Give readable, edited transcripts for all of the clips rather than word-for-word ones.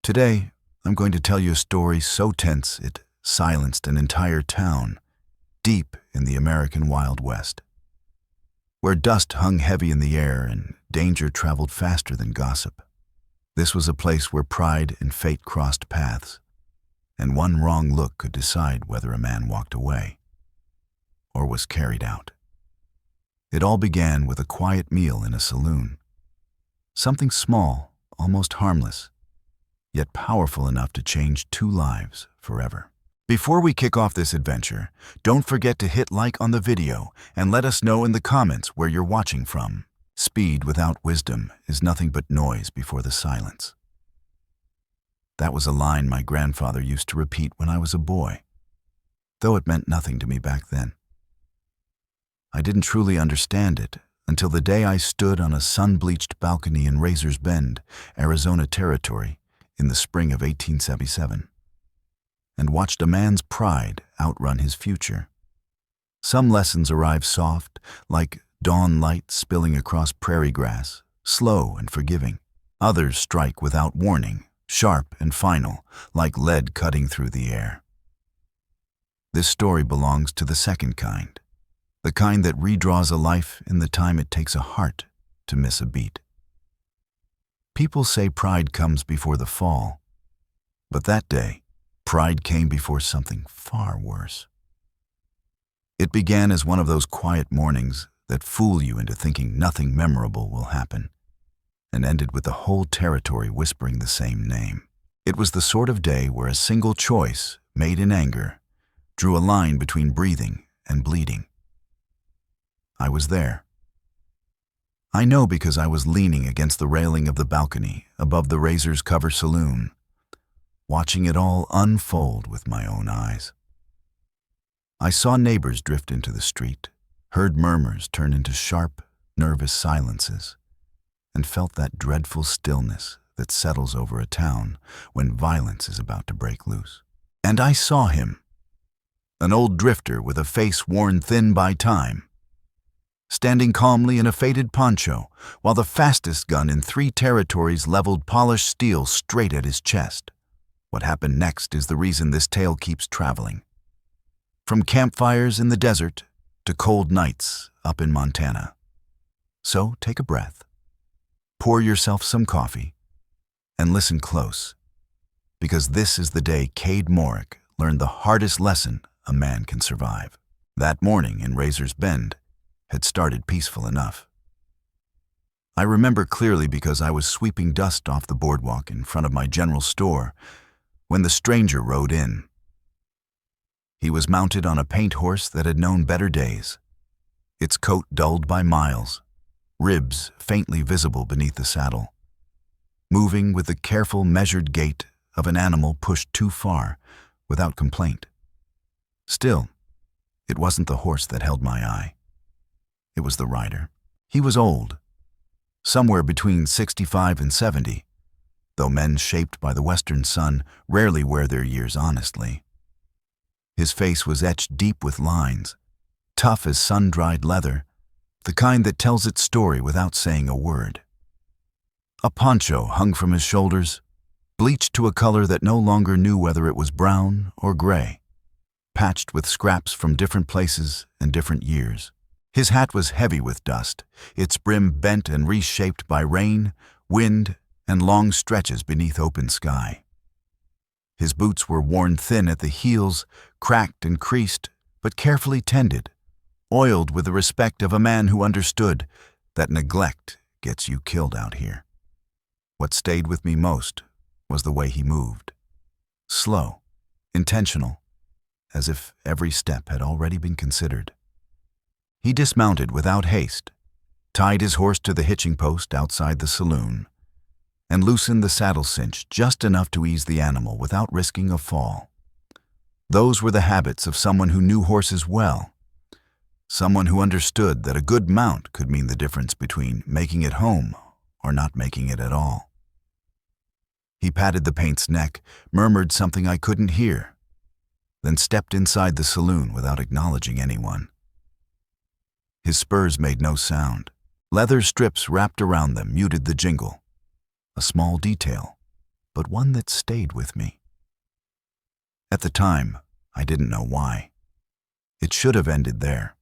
Today, I'm going to tell you a story so tense it silenced an entire town deep in the American Wild West, where dust hung heavy in the air and danger traveled faster than gossip. This was a place where pride and fate crossed paths, and one wrong look could decide whether a man walked away or was carried out. It all began with a quiet meal in a saloon. Something small, almost harmless, yet powerful enough to change two lives forever. Before we kick off this adventure, don't forget to hit like on the video and let us know in the comments where you're watching from. Speed without wisdom is nothing but noise before the silence. That was a line my grandfather used to repeat when I was a boy, though it meant nothing to me back then. I didn't truly understand it until the day I stood on a sun-bleached balcony in Razor's Bend, Arizona Territory, in the spring of 1877, and watched a man's pride outrun his future. Some lessons arrive soft, like dawn light spilling across prairie grass, slow and forgiving. Others strike without warning, sharp and final, like lead cutting through the air. This story belongs to the second kind, the kind that redraws a life in the time it takes a heart to miss a beat. People say pride comes before the fall, but that day, pride came before something far worse. It began as one of those quiet mornings that fool you into thinking nothing memorable will happen, and ended with the whole territory whispering the same name. It was the sort of day where a single choice, made in anger, drew a line between breathing and bleeding. I was there. I know because I was leaning against the railing of the balcony above the Razor's Cover saloon, watching it all unfold with my own eyes. I saw neighbors drift into the street, heard murmurs turn into sharp, nervous silences, and felt that dreadful stillness that settles over a town when violence is about to break loose. And I saw him, an old drifter with a face worn thin by time, standing calmly in a faded poncho while the fastest gun in 3 territories leveled polished steel straight at his chest. What happened next is the reason this tale keeps traveling. From campfires in the desert to cold nights up in Montana. So take a breath, pour yourself some coffee, and listen close, because this is the day Cade Morik learned the hardest lesson a man can survive. That morning in Razor's Bend had started peaceful enough. I remember clearly because I was sweeping dust off the boardwalk in front of my general store when the stranger rode in. He was mounted on a paint horse that had known better days, its coat dulled by miles, ribs faintly visible beneath the saddle, moving with the careful, measured gait of an animal pushed too far without complaint. Still, it wasn't the horse that held my eye. It was the rider. He was old, somewhere between 65 and 70, though men shaped by the western sun rarely wear their years honestly. His face was etched deep with lines, tough as sun-dried leather, the kind that tells its story without saying a word. A poncho hung from his shoulders, bleached to a color that no longer knew whether it was brown or gray, patched with scraps from different places and different years. His hat was heavy with dust, its brim bent and reshaped by rain, wind, and long stretches beneath open sky. His boots were worn thin at the heels, cracked and creased, but carefully tended, oiled with the respect of a man who understood that neglect gets you killed out here. What stayed with me most was the way he moved. Slow, intentional, as if every step had already been considered. He dismounted without haste, tied his horse to the hitching post outside the saloon, and loosened the saddle cinch just enough to ease the animal without risking a fall. Those were the habits of someone who knew horses well, someone who understood that a good mount could mean the difference between making it home or not making it at all. He patted the paint's neck, murmured something I couldn't hear, then stepped inside the saloon without acknowledging anyone. His spurs made no sound. Leather strips wrapped around them muted the jingle. A small detail, but one that stayed with me. At the time, I didn't know why. It should have ended there.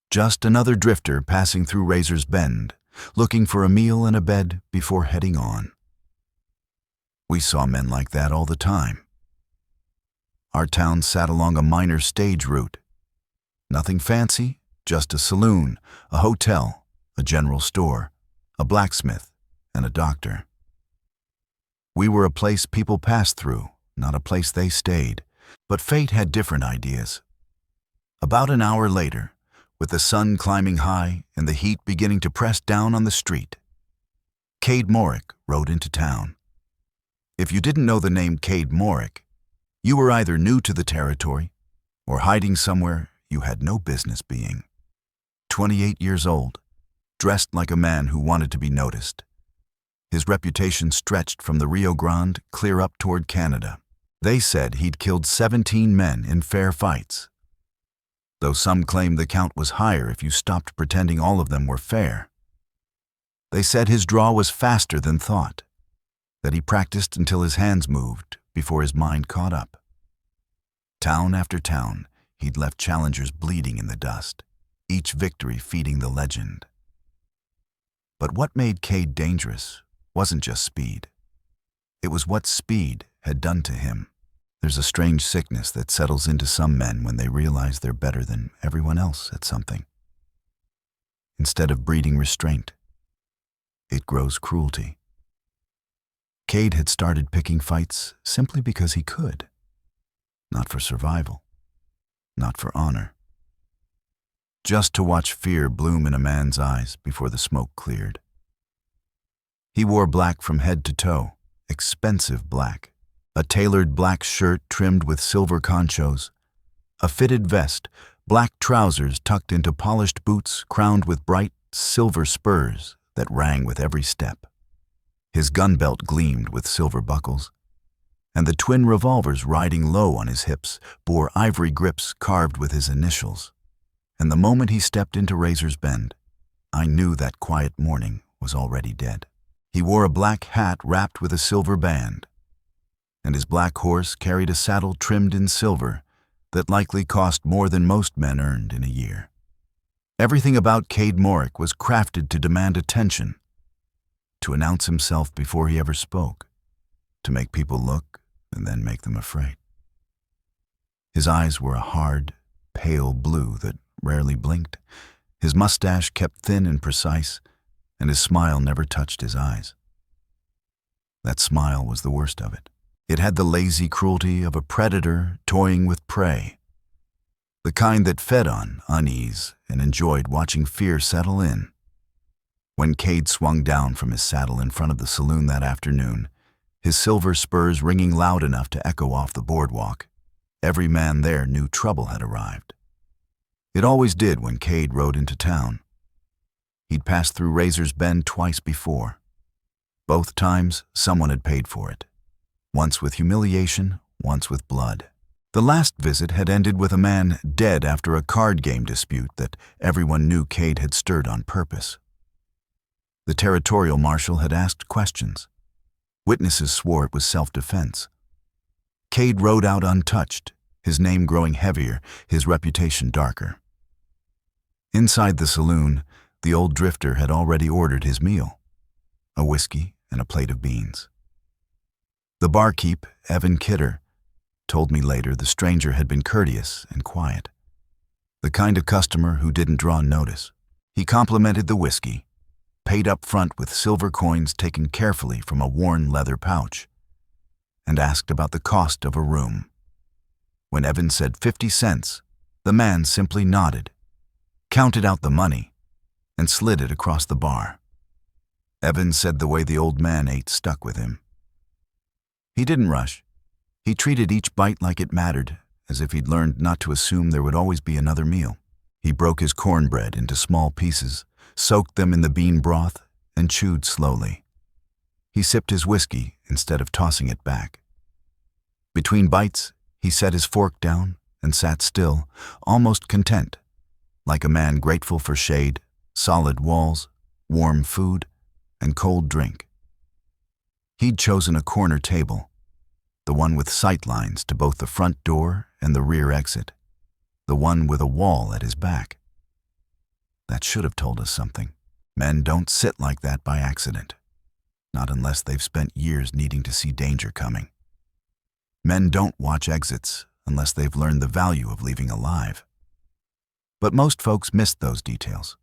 Just another drifter passing through Razor's Bend, looking for a meal and a bed before heading on. We saw men like that all the time. Our town sat along a minor stage route. Nothing fancy, just a saloon, a hotel, a general store, a blacksmith, and a doctor. We were a place people passed through, not a place they stayed, but fate had different ideas. About an hour later, with the sun climbing high and the heat beginning to press down on the street, Cade Morik rode into town. If you didn't know the name Cade Morik, you were either new to the territory or hiding somewhere you had no business being. 28 years old, dressed like a man who wanted to be noticed. His reputation stretched from the Rio Grande clear up toward Canada. They said he'd killed 17 men in fair fights, though some claimed the count was higher if you stopped pretending all of them were fair. They said his draw was faster than thought, that he practiced until his hands moved before his mind caught up. Town after town, he'd left challengers bleeding in the dust, each victory feeding the legend. But what made Cade dangerous wasn't just speed. It was what speed had done to him. There's a strange sickness that settles into some men when they realize they're better than everyone else at something. Instead of breeding restraint, it grows cruelty. Cade had started picking fights simply because he could. Not for survival, not for honor. Just to watch fear bloom in a man's eyes before the smoke cleared. He wore black from head to toe, expensive black, a tailored black shirt trimmed with silver conchos, a fitted vest, black trousers tucked into polished boots crowned with bright silver spurs that rang with every step. His gun belt gleamed with silver buckles, and the twin revolvers riding low on his hips bore ivory grips carved with his initials. And the moment he stepped into Razor's Bend, I knew that quiet morning was already dead. He wore a black hat wrapped with a silver band, and his black horse carried a saddle trimmed in silver that likely cost more than most men earned in a year. Everything about Cade Morik was crafted to demand attention, to announce himself before he ever spoke, to make people look and then make them afraid. His eyes were a hard, pale blue that rarely blinked. His mustache kept thin and precise, and his smile never touched his eyes. That smile was the worst of it. It had the lazy cruelty of a predator toying with prey, the kind that fed on unease and enjoyed watching fear settle in. When Cade swung down from his saddle in front of the saloon that afternoon, his silver spurs ringing loud enough to echo off the boardwalk, every man there knew trouble had arrived. It always did when Cade rode into town. He'd passed through Razor's Bend twice before. Both times, someone had paid for it. Once with humiliation, once with blood. The last visit had ended with a man dead after a card game dispute that everyone knew Cade had stirred on purpose. The territorial marshal had asked questions. Witnesses swore it was self-defense. Cade rode out untouched, his name growing heavier, his reputation darker. Inside the saloon, the old drifter had already ordered his meal, a whiskey and a plate of beans. The barkeep, Evan Kidder, told me later the stranger had been courteous and quiet, the kind of customer who didn't draw notice. He complimented the whiskey, paid up front with silver coins taken carefully from a worn leather pouch, and asked about the cost of a room. When Evan said 50 cents, the man simply nodded, counted out the money, and slid it across the bar. Evan said the way the old man ate stuck with him. He didn't rush. He treated each bite like it mattered, as if he'd learned not to assume there would always be another meal. He broke his cornbread into small pieces, soaked them in the bean broth, and chewed slowly. He sipped his whiskey instead of tossing it back. Between bites, he set his fork down and sat still, almost content, like a man grateful for shade, solid walls, warm food, and cold drink. He'd chosen a corner table, the one with sight lines to both the front door and the rear exit, the one with a wall at his back. That should have told us something. Men don't sit like that by accident, not unless they've spent years needing to see danger coming. Men don't watch exits unless they've learned the value of leaving alive. But most folks missed those details.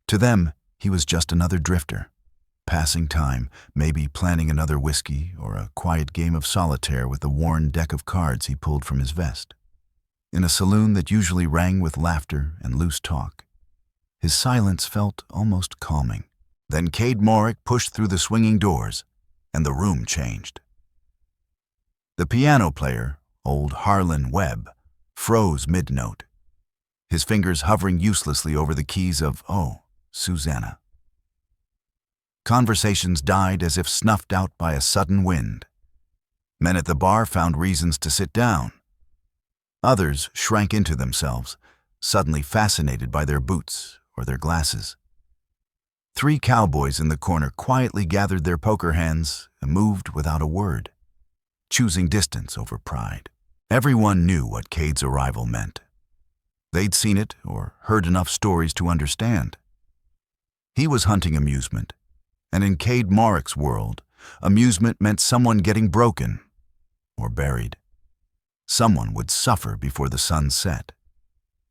To them, he was just another drifter, passing time, maybe planning another whiskey or a quiet game of solitaire with the worn deck of cards he pulled from his vest. In a saloon that usually rang with laughter and loose talk, his silence felt almost calming. Then Cade Morik pushed through the swinging doors, and the room changed. The piano player, old Harlan Webb, froze mid-note, his fingers hovering uselessly over the keys of "Oh, Susanna." Conversations died as if snuffed out by a sudden wind. Men at the bar found reasons to sit down. Others shrank into themselves, suddenly fascinated by their boots or their glasses. 3 cowboys in the corner quietly gathered their poker hands and moved without a word, choosing distance over pride. Everyone knew what Cade's arrival meant. They'd seen it or heard enough stories to understand. He was hunting amusement, and in Cade Morik's world, amusement meant someone getting broken or buried. Someone would suffer before the sun set.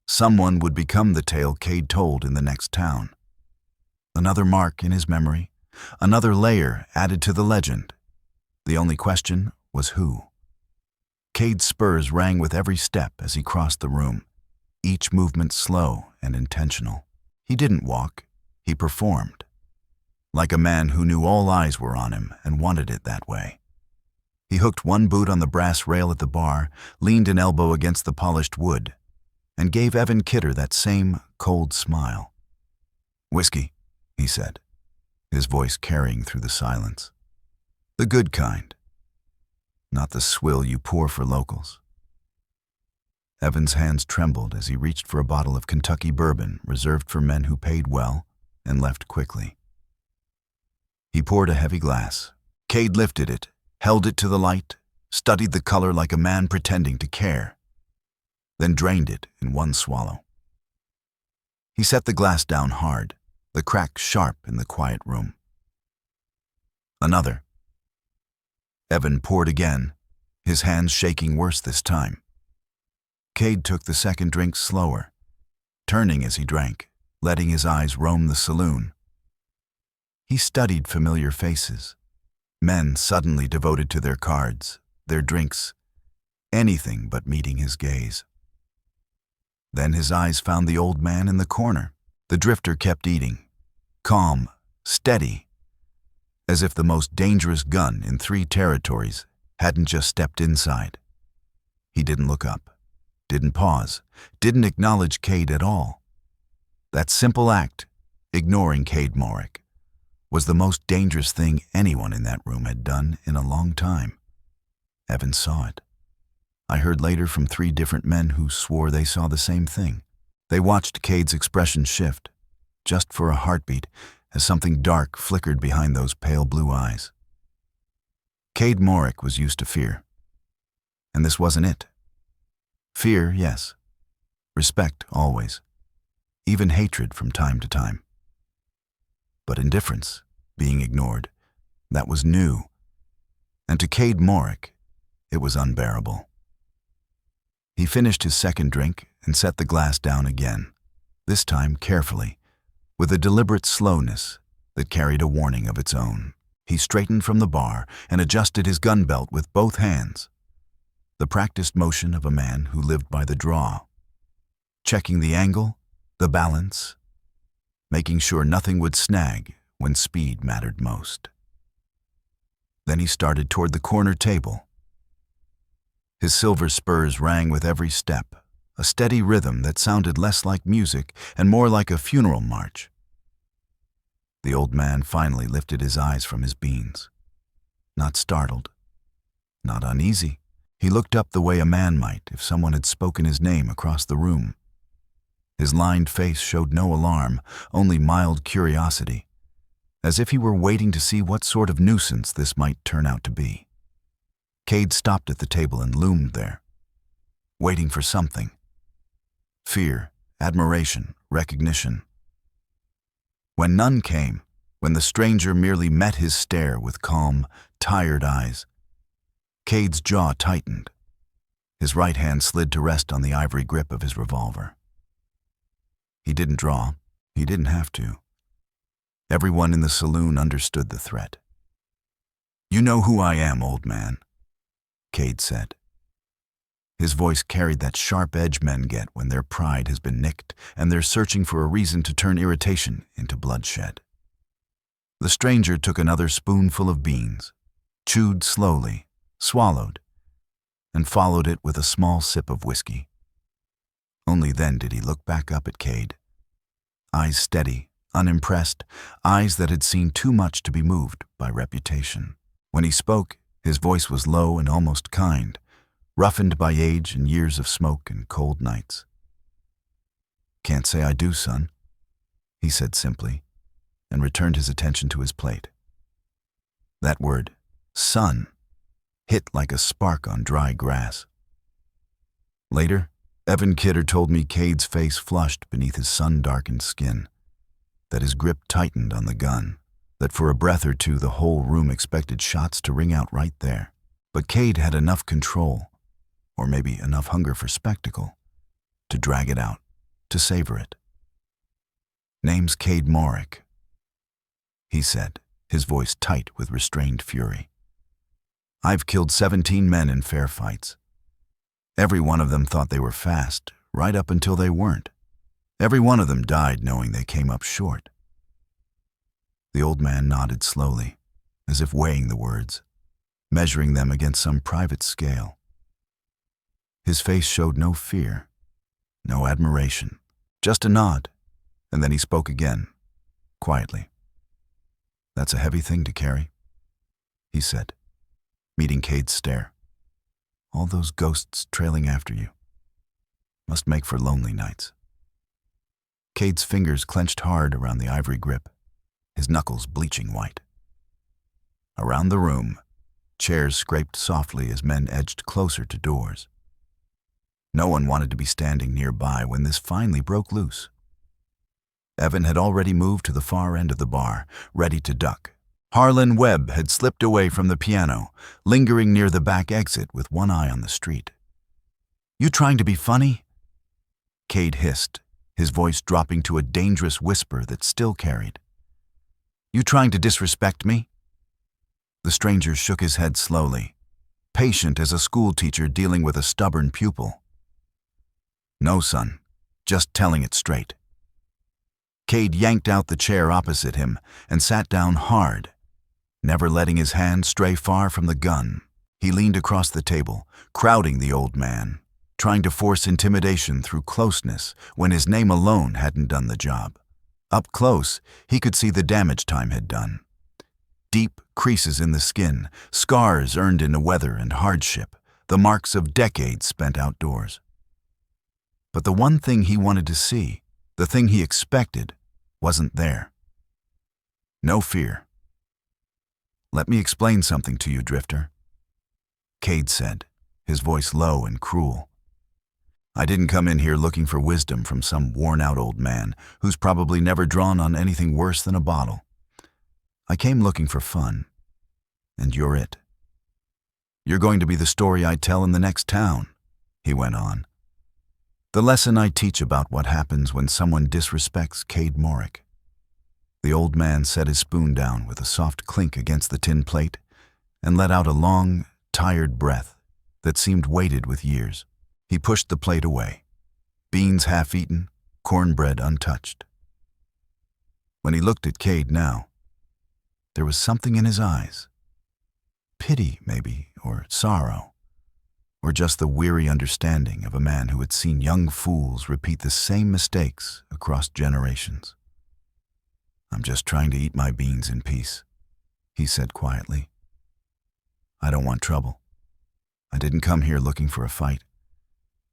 Someone would become the tale Cade told in the next town. Another mark in his memory, another layer added to the legend. The only question was who. Cade's spurs rang with every step as he crossed the room, each movement slow and intentional. He didn't walk, he performed, like a man who knew all eyes were on him and wanted it that way. He hooked one boot on the brass rail at the bar, leaned an elbow against the polished wood, and gave Evan Kidder that same cold smile. "Whiskey," he said, his voice carrying through the silence. "The good kind, not the swill you pour for locals." Evan's hands trembled as he reached for a bottle of Kentucky bourbon reserved for men who paid well and left quickly. He poured a heavy glass. Cade lifted it, held it to the light, studied the color like a man pretending to care, then drained it in one swallow. He set the glass down hard, the crack sharp in the quiet room. Another. Evan poured again, his hands shaking worse this time. Cade took the second drink slower, turning as he drank, letting his eyes roam the saloon. He studied familiar faces, men suddenly devoted to their cards, their drinks, anything but meeting his gaze. Then his eyes found the old man in the corner. The drifter kept eating, calm, steady, as if the most dangerous gun in 3 territories hadn't just stepped inside. He didn't look up, didn't pause, didn't acknowledge Cade at all. That simple act, ignoring Cade Morik, was the most dangerous thing anyone in that room had done in a long time. Evan saw it. I heard later from 3 different men who swore they saw the same thing. They watched Cade's expression shift, just for a heartbeat, as something dark flickered behind those pale blue eyes. Cade Morik was used to fear. And this wasn't it. Fear, yes. Respect, always. Even hatred from time to time. But indifference, being ignored, that was new. And to Cade Morik, it was unbearable. He finished his second drink and set the glass down again, this time carefully, with a deliberate slowness that carried a warning of its own. He straightened from the bar and adjusted his gun belt with both hands, the practiced motion of a man who lived by the draw, checking the angle, the balance, making sure nothing would snag when speed mattered most. Then he started toward the corner table. His silver spurs rang with every step, a steady rhythm that sounded less like music and more like a funeral march. The old man finally lifted his eyes from his beans. Not startled, not uneasy. He looked up the way a man might if someone had spoken his name across the room. His lined face showed no alarm, only mild curiosity, as if he were waiting to see what sort of nuisance this might turn out to be. Cade stopped at the table and loomed there, waiting for something. Fear, admiration, recognition. When none came, when the stranger merely met his stare with calm, tired eyes, Cade's jaw tightened. His right hand slid to rest on the ivory grip of his revolver. He didn't draw. He didn't have to. Everyone in the saloon understood the threat. "You know who I am, old man," Cade said. His voice carried that sharp edge men get when their pride has been nicked and they're searching for a reason to turn irritation into bloodshed. The stranger took another spoonful of beans, chewed slowly, swallowed, and followed it with a small sip of whiskey. Only then did he look back up at Cade. Eyes steady, unimpressed, eyes that had seen too much to be moved by reputation. When he spoke, his voice was low and almost kind, roughened by age and years of smoke and cold nights. "Can't say I do, son," he said simply, and returned his attention to his plate. That word, son, hit like a spark on dry grass. Later, Evan Kidder told me Cade's face flushed beneath his sun-darkened skin, that his grip tightened on the gun, that for a breath or two the whole room expected shots to ring out right there. But Cade had enough control, or maybe enough hunger for spectacle, to drag it out, to savor it. "Name's Cade Morik," he said, his voice tight with restrained fury. "I've killed 17 men in fair fights. Every one of them thought they were fast, right up until they weren't. Every one of them died knowing they came up short." The old man nodded slowly, as if weighing the words, measuring them against some private scale. His face showed no fear, no admiration, just a nod, and then he spoke again, quietly. "That's a heavy thing to carry," he said, meeting Cade's stare. "All those ghosts trailing after you. Must make for lonely nights." Cade's fingers clenched hard around the ivory grip, his knuckles bleaching white. Around the room, chairs scraped softly as men edged closer to doors. No one wanted to be standing nearby when this finally broke loose. Evan had already moved to the far end of the bar, ready to duck. Harlan Webb had slipped away from the piano, lingering near the back exit with one eye on the street. "You trying to be funny?" Cade hissed, his voice dropping to a dangerous whisper that still carried. "You trying to disrespect me?" The stranger shook his head slowly, patient as a schoolteacher dealing with a stubborn pupil. "No, son, just telling it straight." Cade yanked out the chair opposite him and sat down hard, never letting his hand stray far from the gun. He leaned across the table, crowding the old man, trying to force intimidation through closeness when his name alone hadn't done the job. Up close, he could see the damage time had done. Deep creases in the skin, scars earned in weather and hardship, the marks of decades spent outdoors. But the one thing he wanted to see, the thing he expected, wasn't there. No fear. "Let me explain something to you, Drifter," Cade said, his voice low and cruel. "I didn't come in here looking for wisdom from some worn-out old man who's probably never drawn on anything worse than a bottle. I came looking for fun, and you're it. You're going to be the story I tell in the next town," he went on. "The lesson I teach about what happens when someone disrespects Cade Morik." The old man set his spoon down with a soft clink against the tin plate and let out a long, tired breath that seemed weighted with years. He pushed the plate away, beans half-eaten, cornbread untouched. When he looked at Cade now, there was something in his eyes. Pity, maybe, or sorrow, or just the weary understanding of a man who had seen young fools repeat the same mistakes across generations. "I'm just trying to eat my beans in peace," he said quietly. "I don't want trouble. I didn't come here looking for a fight.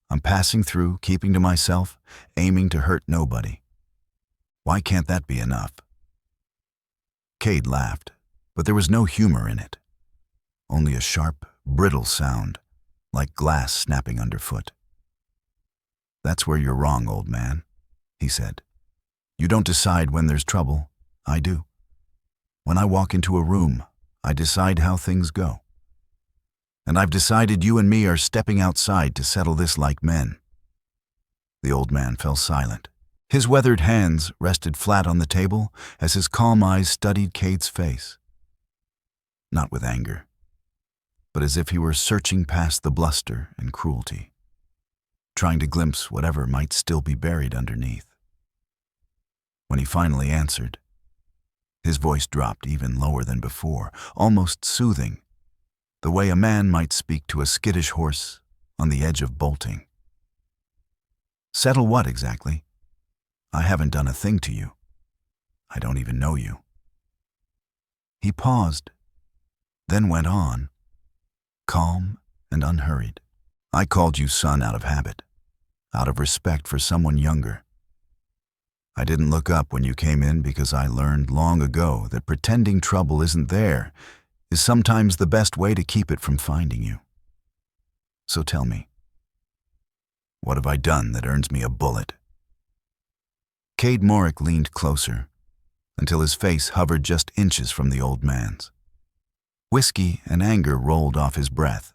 I'm passing through, keeping to myself, aiming to hurt nobody. Why can't that be enough?" Cade laughed, but there was no humor in it. Only a sharp, brittle sound, like glass snapping underfoot. "That's where you're wrong, old man," he said. "You don't decide when there's trouble. I do. When I walk into a room, I decide how things go. And I've decided you and me are stepping outside to settle this like men." The old man fell silent. His weathered hands rested flat on the table as his calm eyes studied Cade's face. Not with anger, but as if he were searching past the bluster and cruelty, trying to glimpse whatever might still be buried underneath. When he finally answered, his voice dropped even lower than before, almost soothing, the way a man might speak to a skittish horse on the edge of bolting. "Settle what exactly? I haven't done a thing to you. I don't even know you." He paused, then went on, calm and unhurried. "I called you son out of habit, out of respect for someone younger. I didn't look up when you came in because I learned long ago that pretending trouble isn't there is sometimes the best way to keep it from finding you. So tell me, what have I done that earns me a bullet?" Cade Morik leaned closer until his face hovered just inches from the old man's. Whiskey and anger rolled off his breath.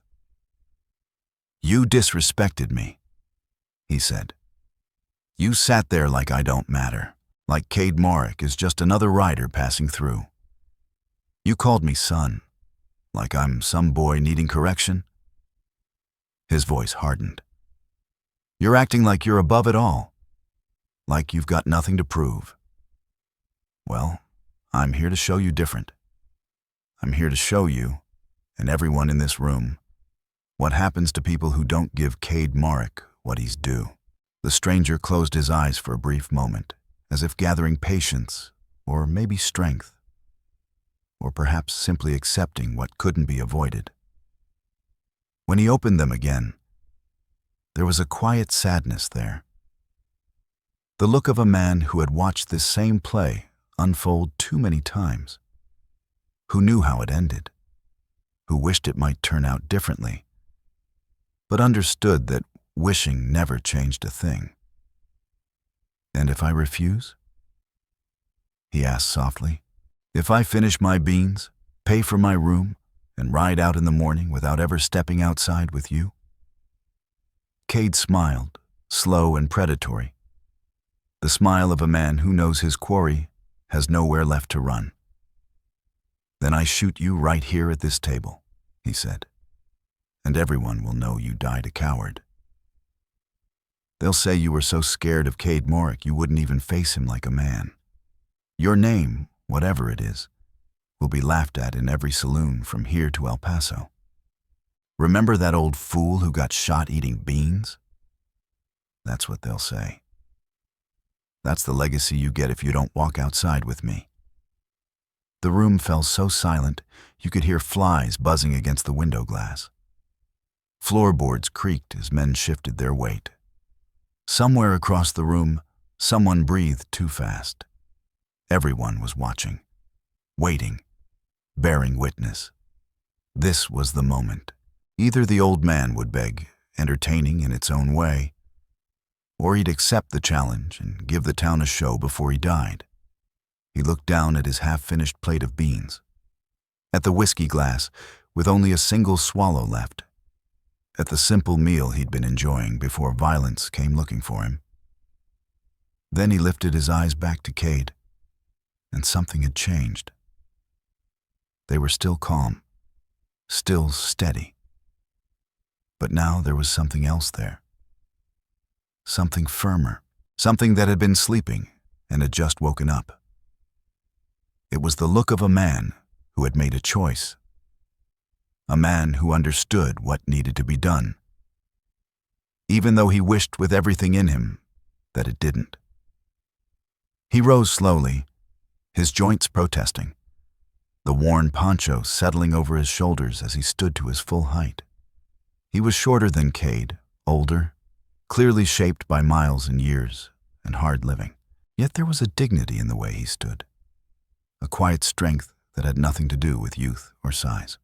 "You disrespected me," he said. "You sat there like I don't matter, like Cade Morik is just another rider passing through. You called me son, like I'm some boy needing correction." His voice hardened. "You're acting like you're above it all, like you've got nothing to prove. Well, I'm here to show you different. I'm here to show you, and everyone in this room, what happens to people who don't give Cade Morik what he's due." The stranger closed his eyes for a brief moment, as if gathering patience, or maybe strength, or perhaps simply accepting what couldn't be avoided. When he opened them again, there was a quiet sadness there. The look of a man who had watched this same play unfold too many times, who knew how it ended, who wished it might turn out differently, but understood that wishing never changed a thing. "And if I refuse?" he asked softly. "If I finish my beans, pay for my room, and ride out in the morning without ever stepping outside with you?" Cade smiled, slow and predatory. The smile of a man who knows his quarry has nowhere left to run. "Then I shoot you right here at this table," he said, "and everyone will know you died a coward. They'll say you were so scared of Cade Morik you wouldn't even face him like a man. Your name, whatever it is, will be laughed at in every saloon from here to El Paso. Remember that old fool who got shot eating beans? That's what they'll say. That's the legacy you get if you don't walk outside with me." The room fell so silent you could hear flies buzzing against the window glass. Floorboards creaked as men shifted their weight. Somewhere across the room, someone breathed too fast. Everyone was watching, waiting, bearing witness. This was the moment. Either the old man would beg, entertaining in its own way, or he'd accept the challenge and give the town a show before he died. He looked down at his half-finished plate of beans, at the whiskey glass with only a single swallow left, at the simple meal he'd been enjoying before violence came looking for him. Then he lifted his eyes back to Cade, and something had changed. They were still calm, still steady. But now there was something else there. Something firmer, something that had been sleeping and had just woken up. It was the look of a man who had made a choice. A man who understood what needed to be done, even though he wished with everything in him that it didn't. He rose slowly, his joints protesting, the worn poncho settling over his shoulders as he stood to his full height. He was shorter than Cade, older, clearly shaped by miles and years and hard living. Yet there was a dignity in the way he stood. a quiet strength that had nothing to do with youth or size.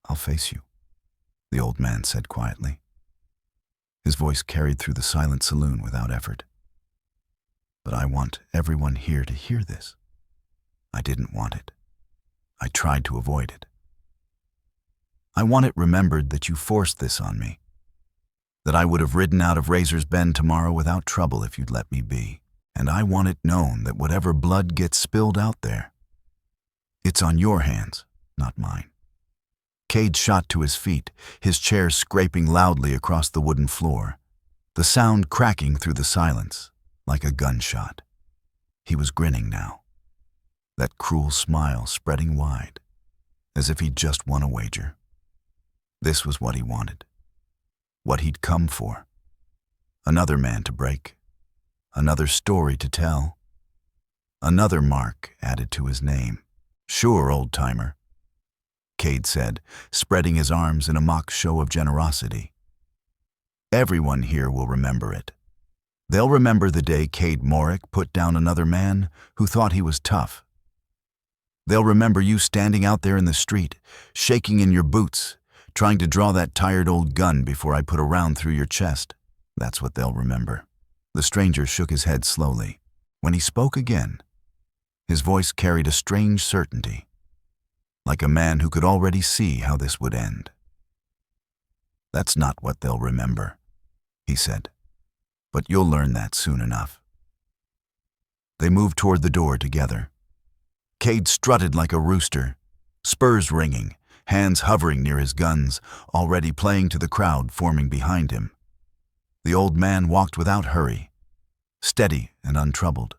"I'll face you," the old man said quietly. His voice carried through the silent saloon without effort. "But I want everyone here to hear this. I didn't want it. I tried to avoid it. I want it remembered that you forced this on me, that I would have ridden out of Razor's Bend tomorrow without trouble if you'd let me be. And I want it known that whatever blood gets spilled out there, it's on your hands, not mine." Cade shot to his feet, his chair scraping loudly across the wooden floor, the sound cracking through the silence like a gunshot. He was grinning now, that cruel smile spreading wide, as if he'd just won a wager. This was what he wanted, what he'd come for. Another man to break, another story to tell, another mark added to his name. "Sure, old-timer," Cade said, spreading his arms in a mock show of generosity. "Everyone here will remember it. They'll remember the day Cade Morik put down another man who thought he was tough. They'll remember you standing out there in the street, shaking in your boots, trying to draw that tired old gun before I put a round through your chest. That's what they'll remember." The stranger shook his head slowly. When he spoke again, his voice carried a strange certainty, like a man who could already see how this would end. "That's not what they'll remember," he said, "but you'll learn that soon enough." They moved toward the door together. Cade strutted like a rooster, spurs ringing, hands hovering near his guns, already playing to the crowd forming behind him. The old man walked without hurry, steady and untroubled,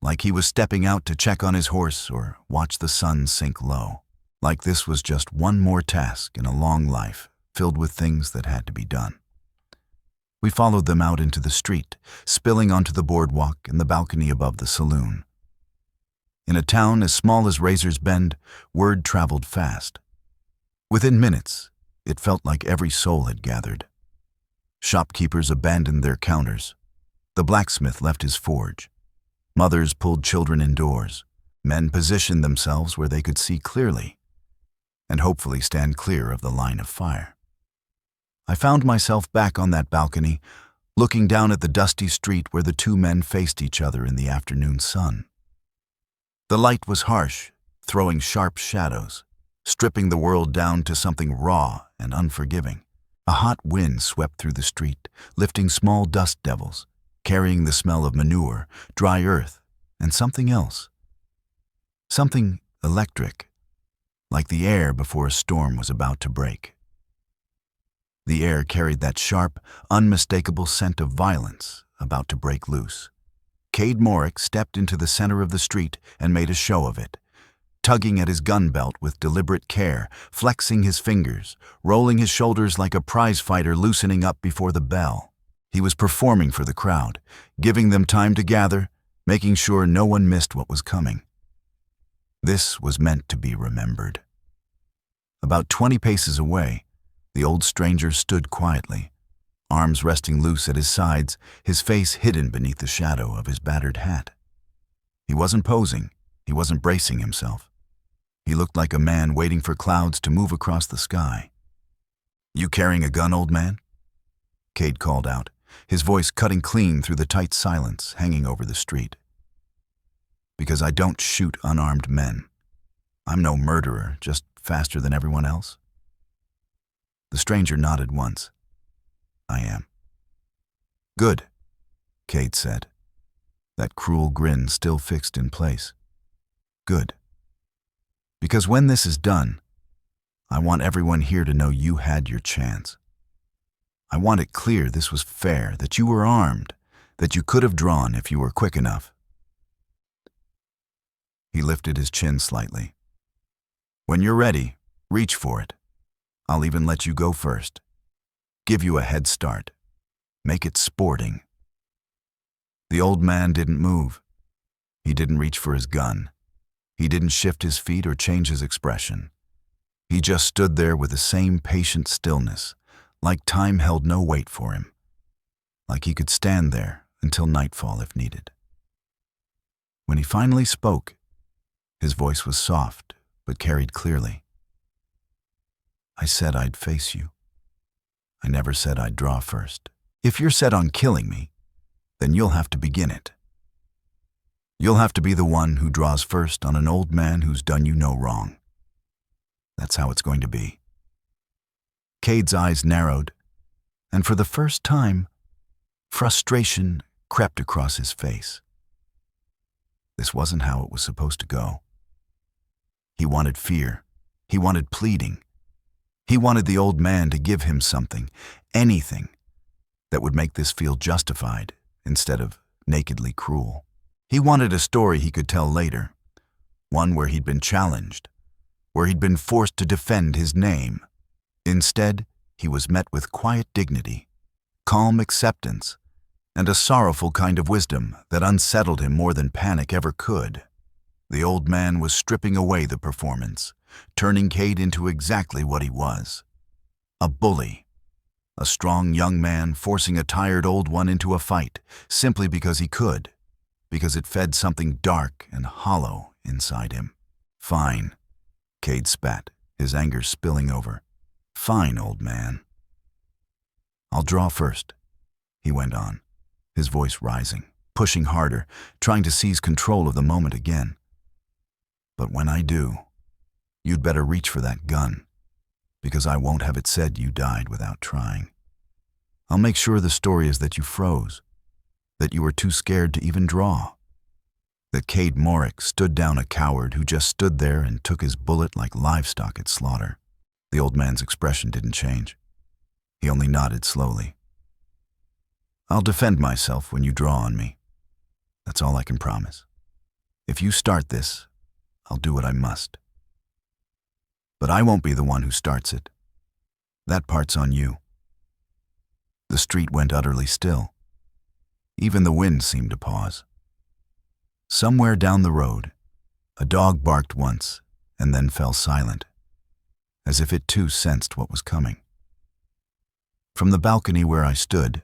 like he was stepping out to check on his horse or watch the sun sink low, like this was just one more task in a long life filled with things that had to be done. We followed them out into the street, spilling onto the boardwalk and the balcony above the saloon. In a town as small as Razor's Bend, word traveled fast. Within minutes, it felt like every soul had gathered. Shopkeepers abandoned their counters. The blacksmith left his forge. Mothers pulled children indoors. Men positioned themselves where they could see clearly and hopefully stand clear of the line of fire. I found myself back on that balcony, looking down at the dusty street where the two men faced each other in the afternoon sun. The light was harsh, throwing sharp shadows, stripping the world down to something raw and unforgiving. A hot wind swept through the street, lifting small dust devils, carrying the smell of manure, dry earth, and something else. Something electric, like the air before a storm was about to break. The air carried that sharp, unmistakable scent of violence about to break loose. Cade Morik stepped into the center of the street and made a show of it, tugging at his gun belt with deliberate care, flexing his fingers, rolling his shoulders like a prize fighter loosening up before the bell. He was performing for the crowd, giving them time to gather, making sure no one missed what was coming. This was meant to be remembered. About 20 paces away, the old stranger stood quietly, arms resting loose at his sides, his face hidden beneath the shadow of his battered hat. He wasn't posing, he wasn't bracing himself. He looked like a man waiting for clouds to move across the sky. "You carrying a gun, old man?" Cade called out, his voice cutting clean through the tight silence hanging over the street. "Because I don't shoot unarmed men. I'm no murderer, just faster than everyone else." The stranger nodded once. "I am." "Good," Cade said, that cruel grin still fixed in place. "Good. Because when this is done, I want everyone here to know you had your chance. I want it clear this was fair, that you were armed, that you could have drawn if you were quick enough." He lifted his chin slightly. "When you're ready, reach for it. I'll even let you go first. Give you a head start. Make it sporting." The old man didn't move. He didn't reach for his gun. He didn't shift his feet or change his expression. He just stood there with the same patient stillness, like time held no weight for him, like he could stand there until nightfall if needed. When he finally spoke, His voice was soft, but carried clearly. "I said I'd face you. I never said I'd draw first. If you're set on killing me, then you'll have to begin it. You'll have to be the one who draws first on an old man who's done you no wrong. That's how it's going to be." Cade's eyes narrowed, and for the first time, frustration crept across his face. This wasn't how it was supposed to go. He wanted fear. He wanted pleading. He wanted the old man to give him something, anything, that would make this feel justified instead of nakedly cruel. He wanted a story he could tell later, one where he'd been challenged, where he'd been forced to defend his name. Instead, he was met with quiet dignity, calm acceptance, and a sorrowful kind of wisdom that unsettled him more than panic ever could. The old man was stripping away the performance, turning Cade into exactly what he was: a bully, a strong young man forcing a tired old one into a fight simply because he could, because it fed something dark and hollow inside him. "Fine," Cade spat, his anger spilling over. "Fine, old man. I'll draw first," he went on, his voice rising, pushing harder, trying to seize control of the moment again. "But when I do, you'd better reach for that gun, because I won't have it said you died without trying. I'll make sure the story is that you froze, that you were too scared to even draw, that Cade Morik stood down a coward who just stood there and took his bullet like livestock at slaughter." The old man's expression didn't change. He only nodded slowly. "I'll defend myself when you draw on me. That's all I can promise. If you start this, I'll do what I must. But I won't be the one who starts it. That part's on you." The street went utterly still. Even the wind seemed to pause. Somewhere down the road, a dog barked once and then fell silent, as if it too sensed what was coming. From the balcony where I stood,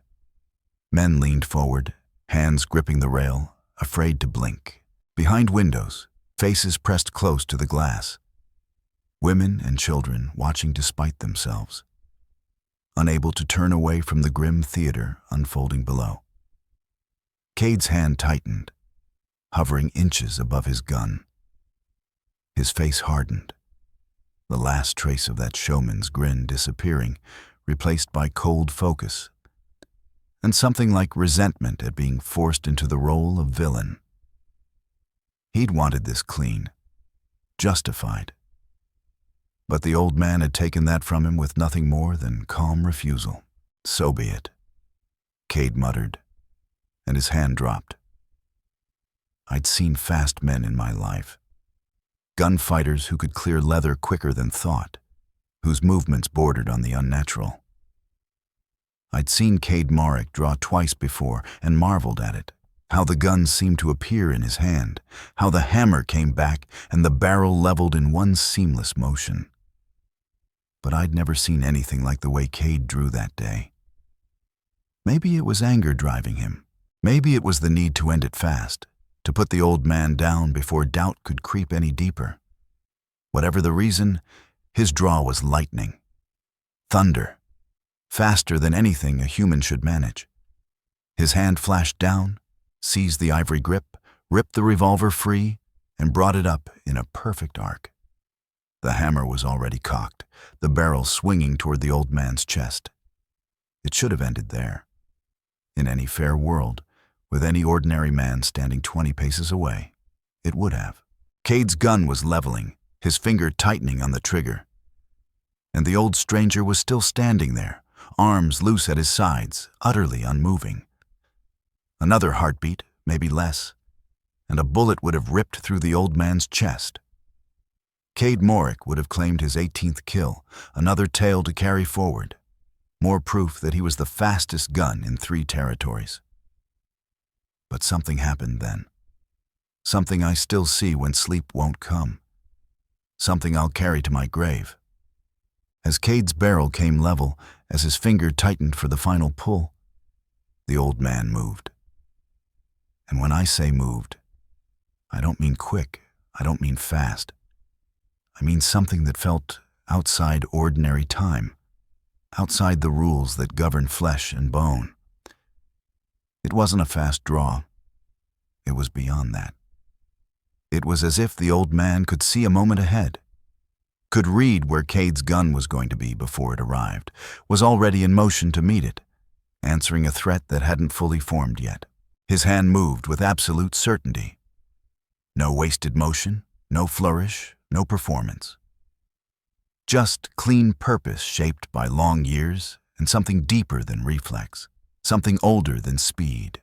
men leaned forward, hands gripping the rail, afraid to blink. Behind windows, faces pressed close to the glass. Women and children watching despite themselves, unable to turn away from the grim theater unfolding below. Cade's hand tightened, hovering inches above his gun. His face hardened, the last trace of that showman's grin disappearing, replaced by cold focus, and something like resentment at being forced into the role of villain. He'd wanted this clean, justified. But the old man had taken that from him with nothing more than calm refusal. "So be it," Cade muttered, and his hand dropped. I'd seen fast men in my life. Gunfighters who could clear leather quicker than thought, whose movements bordered on the unnatural. I'd seen Cade Morik draw twice before and marveled at it, how the gun seemed to appear in his hand, how the hammer came back and the barrel leveled in one seamless motion. But I'd never seen anything like the way Cade drew that day. Maybe it was anger driving him. Maybe it was the need to end it fast, to put the old man down before doubt could creep any deeper. Whatever the reason, his draw was lightning. Thunder. Faster than anything a human should manage. His hand flashed down, seized the ivory grip, ripped the revolver free, and brought it up in a perfect arc. The hammer was already cocked, the barrel swinging toward the old man's chest. It should have ended there. In any fair world, with any ordinary man standing 20 paces away, it would have. Cade's gun was leveling, his finger tightening on the trigger. And the old stranger was still standing there, arms loose at his sides, utterly unmoving. Another heartbeat, maybe less, and a bullet would have ripped through the old man's chest. Cade Morik would have claimed his 18th kill, another tale to carry forward, more proof that he was the fastest gun in 3 territories. But something happened then. Something I still see when sleep won't come. Something I'll carry to my grave. As Cade's barrel came level, as his finger tightened for the final pull, the old man moved. And when I say moved, I don't mean quick, I don't mean fast. I mean something that felt outside ordinary time, outside the rules that govern flesh and bone. It wasn't a fast draw. It was beyond that. It was as if the old man could see a moment ahead, could read where Cade's gun was going to be before it arrived, was already in motion to meet it, answering a threat that hadn't fully formed yet. His hand moved with absolute certainty. No wasted motion, no flourish, no performance. Just clean purpose shaped by long years and something deeper than reflex, something older than speed.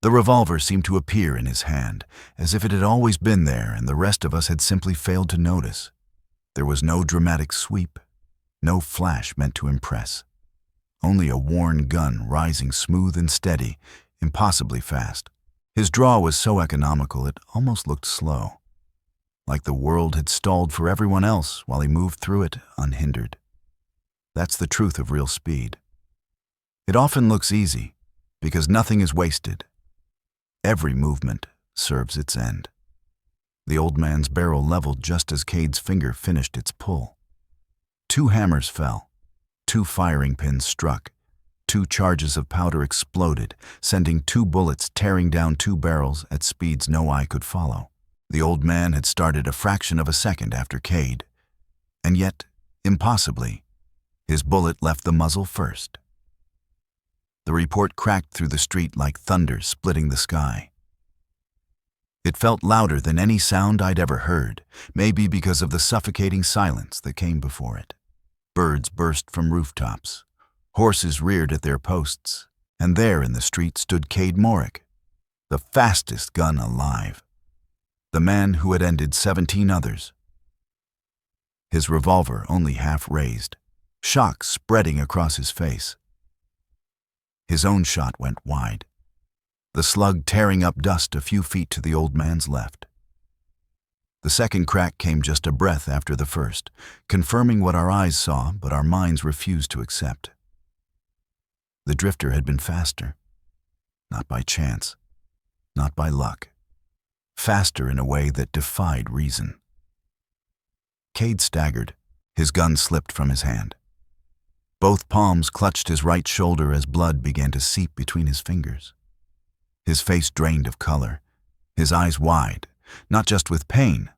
The revolver seemed to appear in his hand, as if it had always been there and the rest of us had simply failed to notice. There was no dramatic sweep, no flash meant to impress. Only a worn gun rising smooth and steady, impossibly fast. His draw was so economical it almost looked slow, like the world had stalled for everyone else while he moved through it unhindered. That's the truth of real speed. It often looks easy, because nothing is wasted. Every movement serves its end. The old man's barrel leveled just as Cade's finger finished its pull. 2 hammers fell, 2 firing pins struck, 2 charges of powder exploded, sending 2 bullets tearing down 2 barrels at speeds no eye could follow. The old man had started a fraction of a second after Cade, and yet, impossibly, his bullet left the muzzle first. The report cracked through the street like thunder splitting the sky. It felt louder than any sound I'd ever heard, maybe because of the suffocating silence that came before it. Birds burst from rooftops. Horses reared at their posts, and there in the street stood Cade Morik, the fastest gun alive, the man who had ended 17 others. His revolver only half raised, shock spreading across his face. His own shot went wide, the slug tearing up dust a few feet to the old man's left. The second crack came just a breath after the first, confirming what our eyes saw but our minds refused to accept. The drifter had been faster, not by chance, not by luck, faster in a way that defied reason. Cade staggered, his gun slipped from his hand. Both palms clutched his right shoulder as blood began to seep between his fingers. His face drained of color, his eyes wide, not just with pain,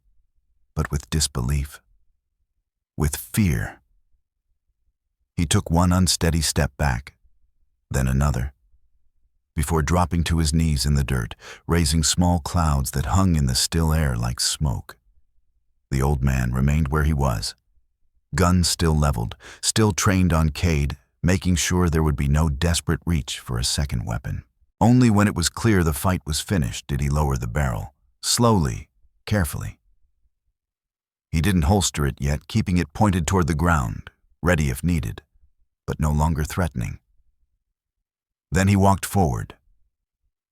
but with disbelief, with fear. He took one unsteady step back, then another, before dropping to his knees in the dirt, raising small clouds that hung in the still air like smoke. The old man remained where he was, gun still leveled, still trained on Cade, making sure there would be no desperate reach for a second weapon. Only when it was clear the fight was finished did he lower the barrel, slowly, carefully. He didn't holster it yet, keeping it pointed toward the ground, ready if needed, but no longer threatening. Then he walked forward.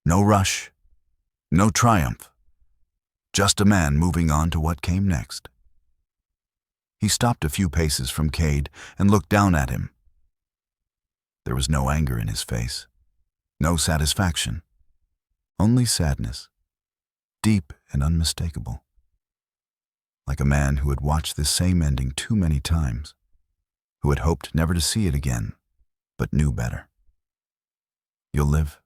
No rush, no triumph, just a man moving on to what came next. He stopped a few paces from Cade and looked down at him. There was no anger in his face, no satisfaction, only sadness, deep and unmistakable. Like a man who had watched this same ending too many times, who had hoped never to see it again, but knew better. "You'll live,"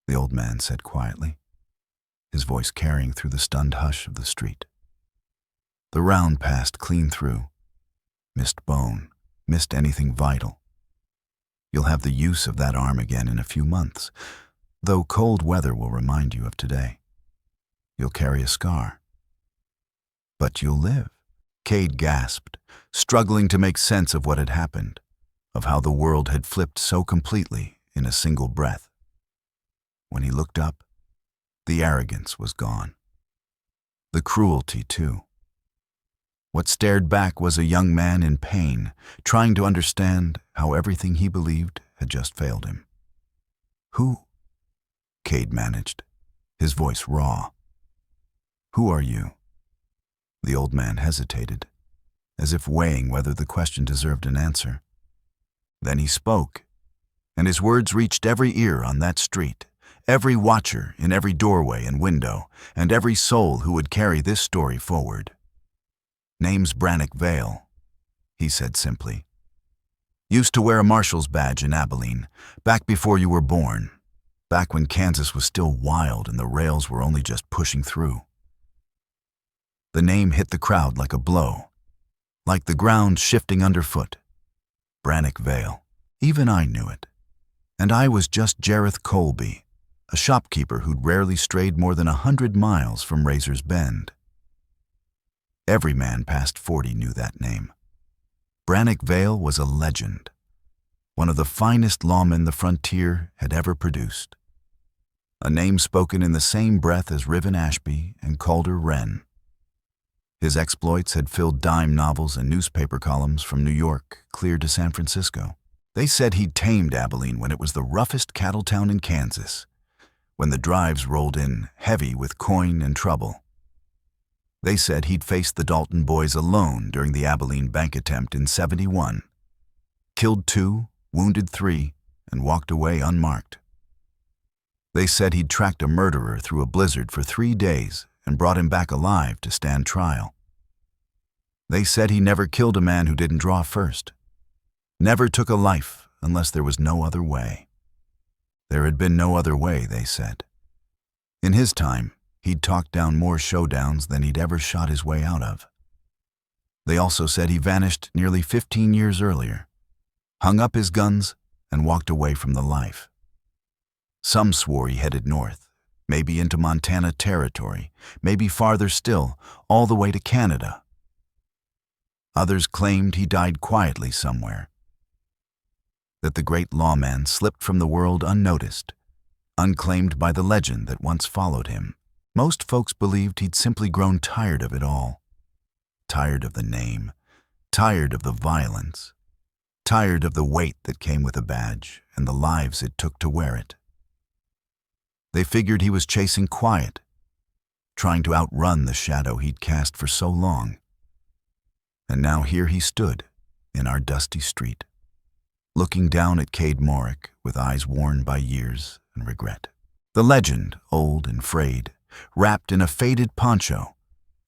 the old man said quietly, his voice carrying through the stunned hush of the street. The round passed clean through, missed bone, missed anything vital. You'll have the use of that arm again in a few months, though cold weather will remind you of today. You'll carry a scar. But you'll live. Cade gasped, struggling to make sense of what had happened, of how the world had flipped so completely in a single breath. When he looked up, the arrogance was gone. The cruelty, too. What stared back was a young man in pain, trying to understand how everything he believed had just failed him. "Who?" Cade managed, his voice raw. "Who are you?" The old man hesitated, as if weighing whether the question deserved an answer. Then he spoke, and his words reached every ear on that street, every watcher in every doorway and window, and every soul who would carry this story forward. "Name's Brannock Vale," he said simply. "Used to wear a marshal's badge in Abilene, back before you were born, back when Kansas was still wild and the rails were only just pushing through." The name hit the crowd like a blow, like the ground shifting underfoot. Brannock Vale. Even I knew it. And I was just Jareth Colby, a shopkeeper who'd rarely strayed more than 100 miles from Razor's Bend. Every man past 40 knew that name. Brannock Vale was a legend, one of the finest lawmen the frontier had ever produced. A name spoken in the same breath as Riven Ashby and Calder Wren. His exploits had filled dime novels and newspaper columns from New York clear to San Francisco. They said he'd tamed Abilene when it was the roughest cattle town in Kansas, when the drives rolled in heavy with coin and trouble. They said he'd faced the Dalton boys alone during the Abilene bank attempt in '71, killed 2, wounded 3, and walked away unmarked. They said he'd tracked a murderer through a blizzard for 3 days and brought him back alive to stand trial. They said he never killed a man who didn't draw first, never took a life unless there was no other way. There had been no other way, they said. In his time, he'd talked down more showdowns than he'd ever shot his way out of. They also said he vanished nearly 15 years earlier, hung up his guns, and walked away from the life. Some swore he headed north, maybe into Montana Territory, maybe farther still, all the way to Canada. Others claimed he died quietly somewhere, that the great lawman slipped from the world unnoticed, unclaimed by the legend that once followed him. Most folks believed he'd simply grown tired of it all, tired of the name, tired of the violence, tired of the weight that came with a badge and the lives it took to wear it. They figured he was chasing quiet, trying to outrun the shadow he'd cast for so long. And now here he stood in our dusty street, looking down at Cade Morik with eyes worn by years and regret. The legend, old and frayed, wrapped in a faded poncho,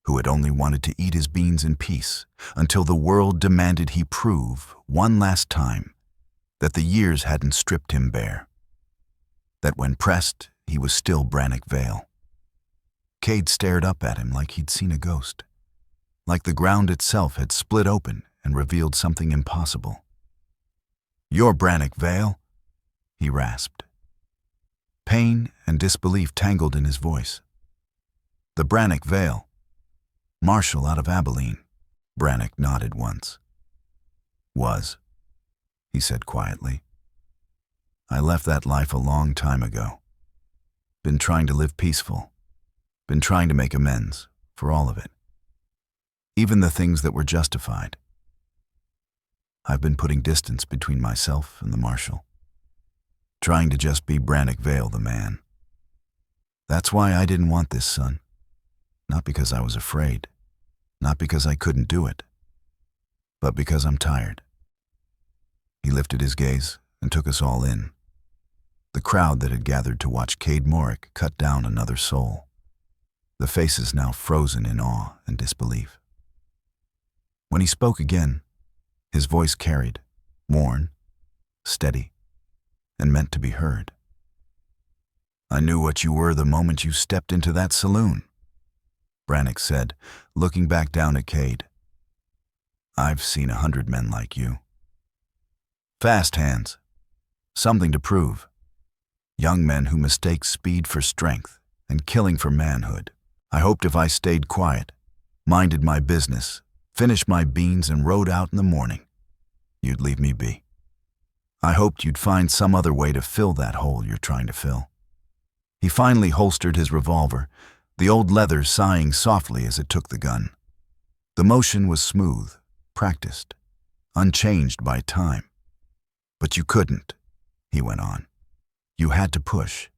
who had only wanted to eat his beans in peace until the world demanded he prove, one last time, that the years hadn't stripped him bare, that when pressed, he was still Brannock Vale. Cade stared up at him like he'd seen a ghost, like the ground itself had split open and revealed something impossible. "You're Brannock Vale?" he rasped. Pain and disbelief tangled in his voice. "The Brannock Vale. Marshal out of Abilene." Brannock nodded once. "Was," he said quietly. "I left that life a long time ago. Been trying to live peaceful. Been trying to make amends for all of it. Even the things that were justified. I've been putting distance between myself and the marshal. Trying to just be Brannock Vale the man. That's why I didn't want this, son. Not because I was afraid. Not because I couldn't do it. But because I'm tired." He lifted his gaze and took us all in. The crowd that had gathered to watch Cade Morik cut down another soul. The faces now frozen in awe and disbelief. When he spoke again, his voice carried, worn, steady, and meant to be heard. "I knew what you were the moment you stepped into that saloon," Brannock said, looking back down at Cade. "I've seen 100 men like you. Fast hands, something to prove. Young men who mistake speed for strength and killing for manhood. I hoped if I stayed quiet, minded my business, finished my beans and rode out in the morning, you'd leave me be. I hoped you'd find some other way to fill that hole you're trying to fill." He finally holstered his revolver, the old leather sighing softly as it took the gun. The motion was smooth, practiced, unchanged by time. "But you couldn't," he went on. "You had to push,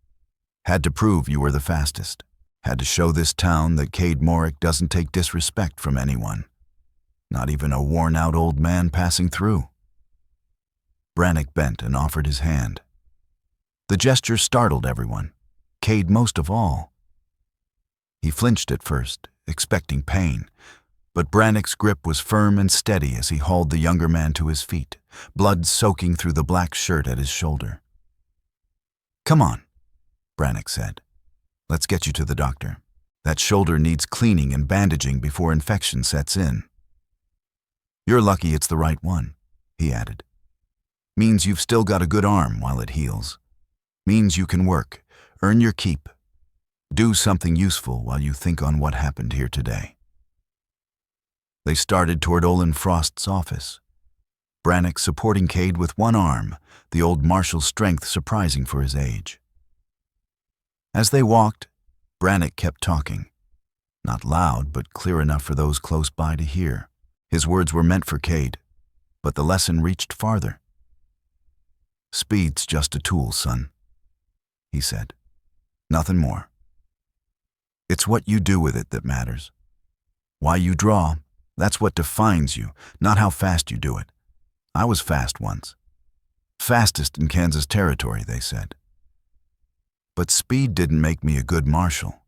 had to prove you were the fastest, had to show this town that Cade Morik doesn't take disrespect from anyone, not even a worn-out old man passing through." Brannock bent and offered his hand. The gesture startled everyone, Cade most of all. He flinched at first, expecting pain, but Brannick's grip was firm and steady as he hauled the younger man to his feet, blood soaking through the black shirt at his shoulder. "Come on," Brannick said. "Let's get you to the doctor. That shoulder needs cleaning and bandaging before infection sets in." "You're lucky it's the right one," he added. "Means you've still got a good arm while it heals. Means you can work, earn your keep, do something useful while you think on what happened here today." They started toward Olin Frost's office, Brannick supporting Cade with one arm, the old marshal's strength surprising for his age. As they walked, Brannick kept talking, not loud but clear enough for those close by to hear. His words were meant for Cade, but the lesson reached farther. "Speed's just a tool, son," he said. "Nothing more. It's what you do with it that matters. Why you draw, that's what defines you, not how fast you do it. I was fast once. Fastest in Kansas Territory, they said. But speed didn't make me a good marshal.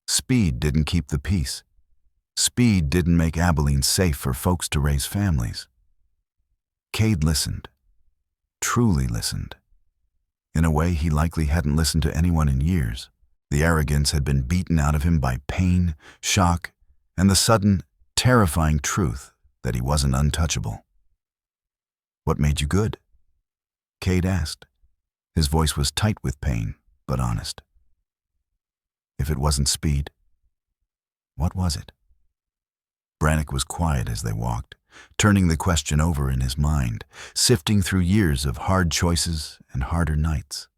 Speed didn't keep the peace. Speed didn't make Abilene safe for folks to raise families." Cade listened, truly listened. In a way he likely hadn't listened to anyone in years. The arrogance had been beaten out of him by pain, shock, and the sudden, terrifying truth that he wasn't untouchable. "What made you good?" Cade asked. His voice was tight with pain, but honest. If it wasn't speed, what was it? Brannick was quiet as they walked, turning the question over in his mind, sifting through years of hard choices and harder nights.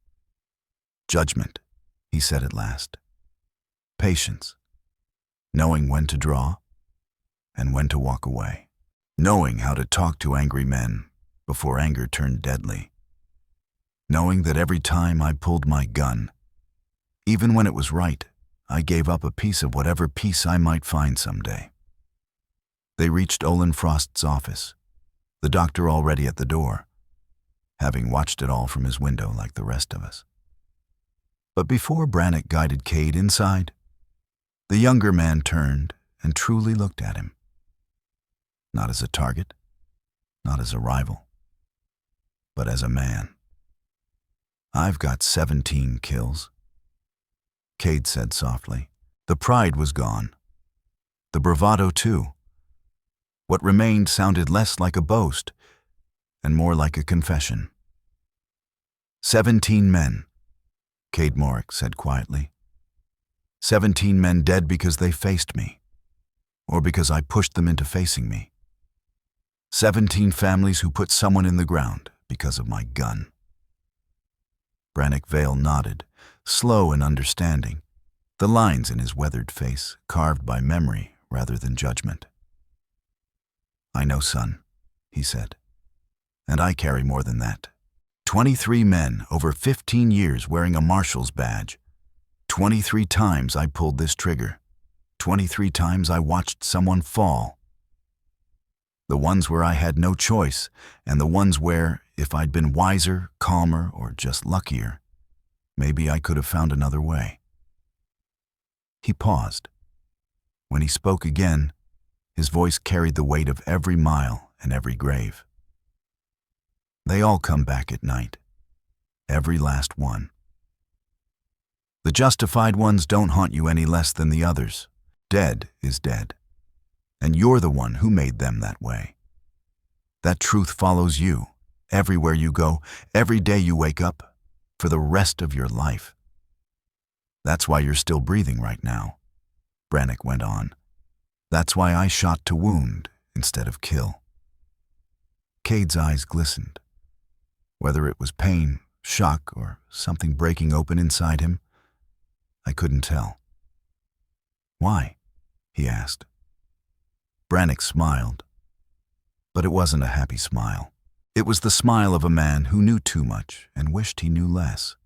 "Judgment," he said at last. "Patience. Knowing when to draw and when to walk away. Knowing how to talk to angry men before anger turned deadly. Knowing that every time I pulled my gun, even when it was right, I gave up a piece of whatever peace I might find someday." They reached Olin Frost's office, the doctor already at the door, having watched it all from his window like the rest of us. But before Brannick guided Cade inside, the younger man turned and truly looked at him. Not as a target, not as a rival, but as a man. "I've got 17 kills," Cade said softly. The pride was gone. The bravado too. What remained sounded less like a boast and more like a confession. 17 men, Cade Morik said quietly. 17 men dead because they faced me, or because I pushed them into facing me. 17 families who put someone in the ground because of my gun. Brannick Vale nodded, slow and understanding, the lines in his weathered face carved by memory rather than judgment. "I know, son," he said, "and I carry more than that. 23 men over 15 years wearing a marshal's badge. 23 times I pulled this trigger. 23 times I watched someone fall. The ones where I had no choice, and the ones where, if I'd been wiser, calmer, or just luckier, maybe I could have found another way." He paused. When he spoke again, his voice carried the weight of every mile and every grave. "They all come back at night. Every last one. The justified ones don't haunt you any less than the others. Dead is dead. And you're the one who made them that way. That truth follows you, everywhere you go, every day you wake up, for the rest of your life. That's why you're still breathing right now," Brannick went on. "That's why I shot to wound instead of kill." Cade's eyes glistened. Whether it was pain, shock, or something breaking open inside him, I couldn't tell. "Why?" he asked. Brannick smiled, but it wasn't a happy smile. It was the smile of a man who knew too much and wished he knew less.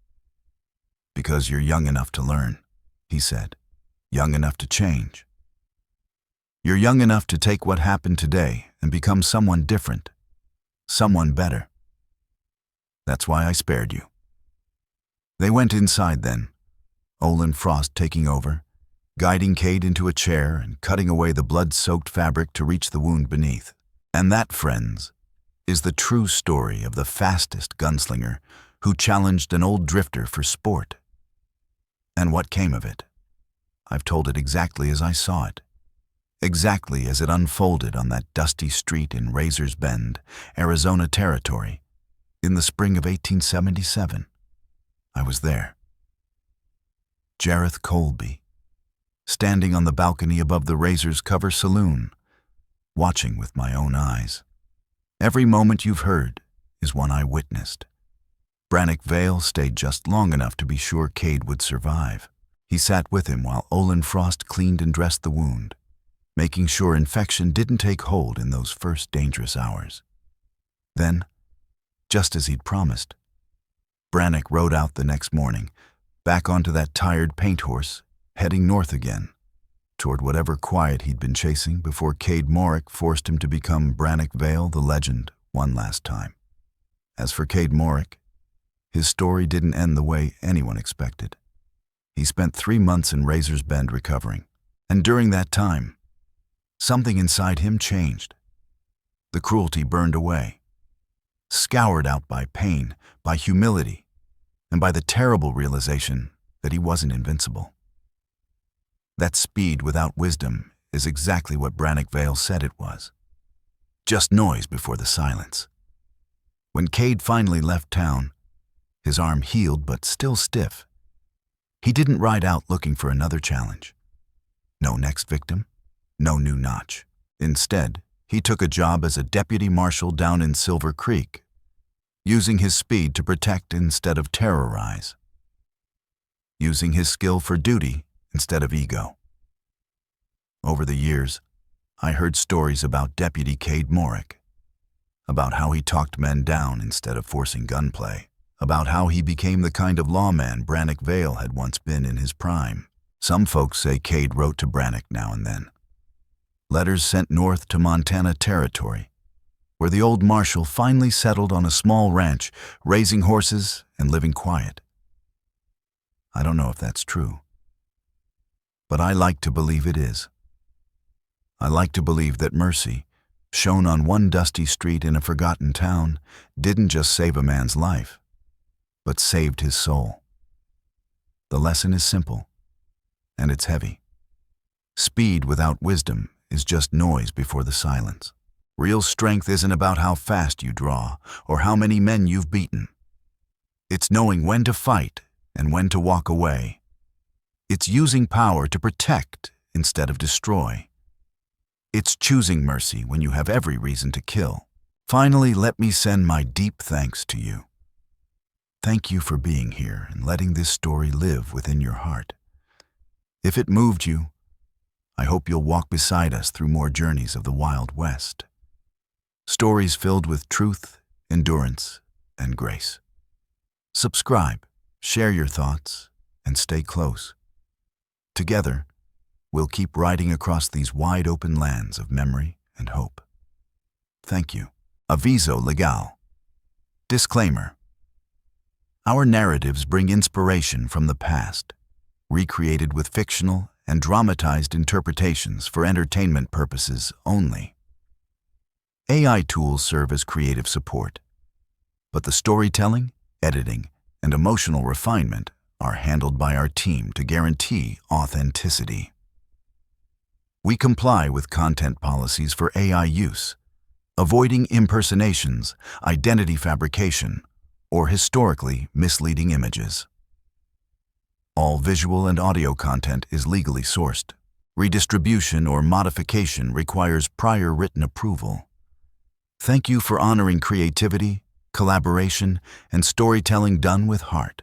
"Because you're young enough to learn," he said. "Young enough to change. You're young enough to take what happened today and become someone different, someone better. That's why I spared you." They went inside then, Olin Frost taking over, guiding Cade into a chair and cutting away the blood-soaked fabric to reach the wound beneath. And that, friends, is the true story of the fastest gunslinger who challenged an old drifter for sport. And what came of it? I've told it exactly as I saw it, exactly as it unfolded on that dusty street in Razor's Bend, Arizona Territory, in the spring of 1877. I was there. Jareth Colby, standing on the balcony above the Razor's Cover saloon, watching with my own eyes. Every moment you've heard is one I witnessed. Brannock Vale stayed just long enough to be sure Cade would survive. He sat with him while Olin Frost cleaned and dressed the wound, making sure infection didn't take hold in those first dangerous hours. Then, just as he'd promised, Brannock rode out the next morning, back onto that tired paint horse, heading north again, toward whatever quiet he'd been chasing before Cade Morik forced him to become Brannock Vale the legend one last time. As for Cade Morik, his story didn't end the way anyone expected. He spent 3 months in Razor's Bend recovering, and during that time, something inside him changed. The cruelty burned away, scoured out by pain, by humility, and by the terrible realization that he wasn't invincible. That speed without wisdom is exactly what Brannock Vale said it was. Just noise before the silence. When Cade finally left town, his arm healed but still stiff, he didn't ride out looking for another challenge. No next victim, no new notch. Instead, he took a job as a deputy marshal down in Silver Creek, using his speed to protect instead of terrorize, using his skill for duty instead of ego. Over the years, I heard stories about Deputy Cade Morik, about how he talked men down instead of forcing gunplay, about how he became the kind of lawman Brannock Vale had once been in his prime. Some folks say Cade wrote to Brannock now and then. Letters sent north to Montana Territory, where the old marshal finally settled on a small ranch, raising horses and living quiet. I don't know if that's true, but I like to believe it is. I like to believe that mercy, shown on one dusty street in a forgotten town, didn't just save a man's life, but saved his soul. The lesson is simple, and it's heavy. Speed without wisdom is just noise before the silence. Real strength isn't about how fast you draw or how many men you've beaten. It's knowing when to fight and when to walk away. It's using power to protect instead of destroy. It's choosing mercy when you have every reason to kill. Finally, let me send my deep thanks to you. Thank you for being here and letting this story live within your heart. If it moved you, I hope you'll walk beside us through more journeys of the Wild West. Stories filled with truth, endurance, and grace. Subscribe, share your thoughts, and stay close. Together, we'll keep riding across these wide-open lands of memory and hope. Thank you. Aviso legal. Disclaimer. Our narratives bring inspiration from the past, recreated with fictional and dramatized interpretations for entertainment purposes only. AI tools serve as creative support, but the storytelling, editing, and emotional refinement are handled by our team to guarantee authenticity. We comply with content policies for AI use, avoiding impersonations, identity fabrication, or historically misleading images. All visual and audio content is legally sourced. Redistribution or modification requires prior written approval. Thank you for honoring creativity, collaboration, and storytelling done with heart.